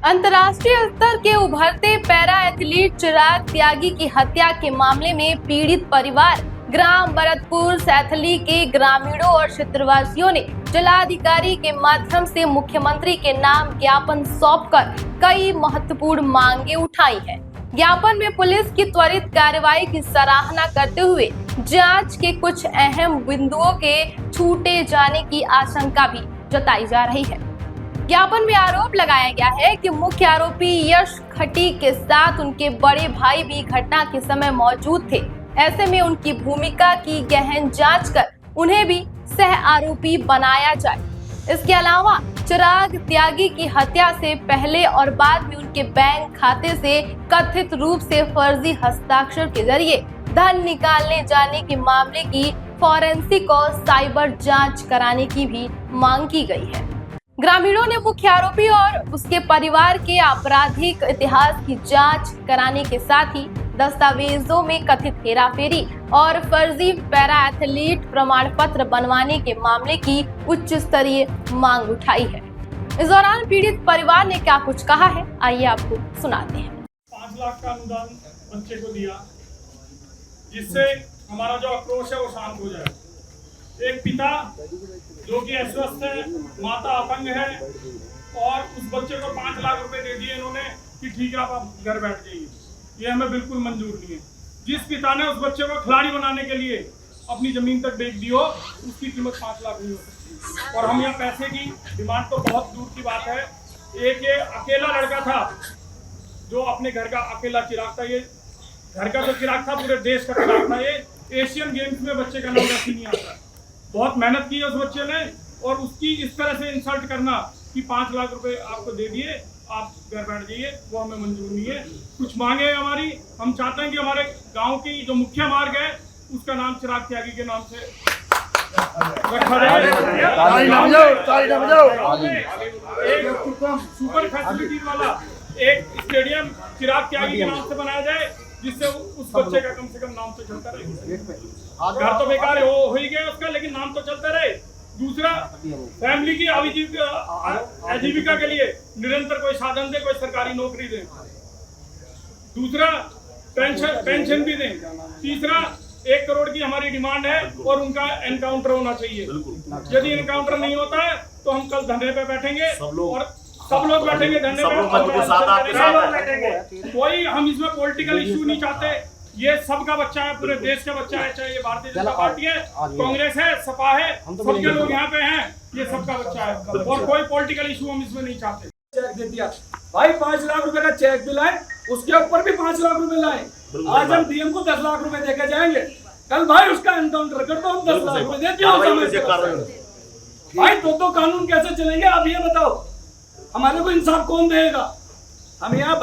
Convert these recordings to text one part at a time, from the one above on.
अंतर्राष्ट्रीय स्तर के उभरते पैरा एथलीट चिराग त्यागी की हत्या के मामले में पीड़ित परिवार ग्राम भरतपुर सैथली के ग्रामीणों और क्षेत्रवासियों ने जिलाधिकारी के माध्यम से मुख्यमंत्री के नाम ज्ञापन सौंपकर कई महत्वपूर्ण मांगे उठाई हैं। ज्ञापन में पुलिस की त्वरित कार्रवाई की सराहना करते हुए जांच के कुछ अहम बिंदुओं के छूटे जाने की आशंका भी जताई जा रही है। ज्ञापन में आरोप लगाया गया है कि मुख्य आरोपी यश खटी के साथ उनके बड़े भाई भी घटना के समय मौजूद थे। ऐसे में उनकी भूमिका की गहन जांच कर उन्हें भी सह आरोपी बनाया जाए। इसके अलावा चिराग त्यागी की हत्या से पहले और बाद में उनके बैंक खाते से कथित रूप से फर्जी हस्ताक्षर के जरिए धन निकालने जाने के मामले की फॉरेंसिक और साइबर जांच कराने की भी मांग की गई है। ग्रामीणों ने मुख्य आरोपी और उसके परिवार के आपराधिक इतिहास की जांच कराने के साथ ही दस्तावेजों में कथित हेराफेरी और फर्जी पैरा एथलीट प्रमाण पत्र बनवाने के मामले की उच्च स्तरीय मांग उठाई है। इस दौरान पीड़ित परिवार ने क्या कुछ कहा है, आइए आपको सुनाते हैं। 5 लाख का अनुदान बच्चे को दिया, जिससे हमारा जो आक्रोश है वो शांत हो जाए। एक पिता जो कि अस्वस्थ है, माता अपंग है, और उस बच्चे को 5 लाख रुपए दे दिए इन्होंने कि ठीक है आप घर बैठ जाइए। ये हमें बिल्कुल मंजूर नहीं है। जिस पिता ने उस बच्चे को खिलाड़ी बनाने के लिए अपनी जमीन तक बेच दी हो, उसकी कीमत 5 लाख नहीं हो सकती। और हम यहाँ पैसे की डिमांड तो बहुत दूर की बात है। एक ये अकेला लड़का था जो अपने घर का अकेला चिराग था। ये घर का जो चिराग था पूरे देश का चिराग था। ये एशियन गेम्स में बच्चे का नाम ऐसे नहीं आता। बहुत मेहनत की है उस बच्चे ने, और उसकी इस तरह से इंसल्ट करना कि 5 लाख रुपए आपको दे दिए, आप घर बैठ जाइए, वो हमें मंजूर नहीं है। कुछ मांगे है हमारी। हम चाहते हैं कि हमारे गांव की जो मुख्य मार्ग है उसका नाम चिराग त्यागी के नाम से रखा जाए। एक सुपर फैसिलिटी वाला एक स्टेडियम चिराग त्यागी के नाम से बनाया जाए, जिससे उस बच्चे का कम से कम नाम तो चलता रहे। घर तो बेकार है, हो ही गया उसका, लेकिन नाम तो चलता रहे। दूसरा, फैमिली की आजीविका के लिए निरंतर कोई साधन दे, कोई सरकारी नौकरी दे। दूसरा, पेंशन भी दें। तीसरा, 1 करोड़ की हमारी डिमांड है और उनका एनकाउंटर होना चाहिए। यदि एनकाउंटर नहीं होता है तो हम कल धरने पे बैठेंगे और सब लोग बैठेंगे धरने पे। कोई हम इसमें पॉलिटिकल इश्यू नहीं चाहते। ये सबका बच्चा है, पूरे देश का बच्चा है, चाहे ये भारतीय जनता पार्टी है, कांग्रेस है, सपा है, सबके लोग यहाँ पे हैं। ये सबका बच्चा है और कोई पॉलिटिकल इशू हम इसमें नहीं चाहते। चेक दे दिया भाई, 5 लाख रुपए का चेक भी लाए, उसके ऊपर भी 5 लाख रुपए लाए। आज हम डीएम को 10 लाख रुपए देके जाएंगे, कल भाई उसका एनकाउंटर कर दो, हम 10 लाख रुपए देते हो। भाई तो कानून कैसे चलेंगे आप ये बताओ। हमारे को इंसाफ कौन देगा? हम यहाँ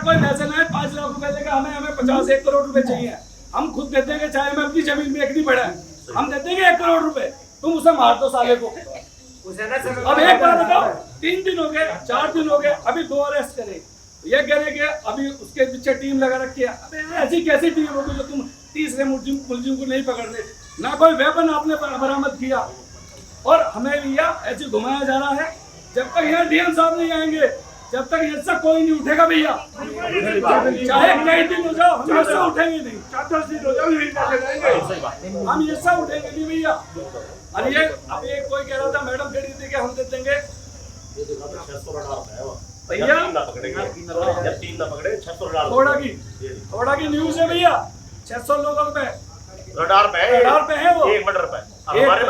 कोई पैसे नहीं, 5 लाख रुपए देगा, हमें 50-1 करोड़ रुपए चाहिए। हम खुद देते हैं, चाहे हमें अपनी जमीन बेचनी पड़े, हम देते हैं 1 करोड़ रुपए। तुम उसे मार दो साले को। अब एक बार बताओ, 3 दिन हो गए, 4 दिन हो गए, अभी 2 अरेस्ट करे। ये कह रहे कि अभी उसके पीछे टीम लगा रखी है। अबे ऐसी कैसी टीम होगी जो तुम तीसरे मुलजिम को नहीं पकड़ने? ना कोई वेपन आपने बरामद किया, और हमें भैया ऐसे घुमाया जा रहा है। जब तक यहाँ डीएम साहब नहीं आएंगे, जब तक ऐसा कोई नहीं उठेगा भैया। चाहे कई दिन हो जाओ, हम ऐसा उठेंगे नहीं। 4-10 दिन हो जाओ, हम ऐसा उठेंगे नहीं भैया। अरे ये अभी एक कोई कह रहा था मैडम खड़ी थी कि हम दे देंगे भैया। थोड़ा की न्यूज है भैया, 600 लोगों पे रडार पे है वो। 1 मर्डर पे हमारे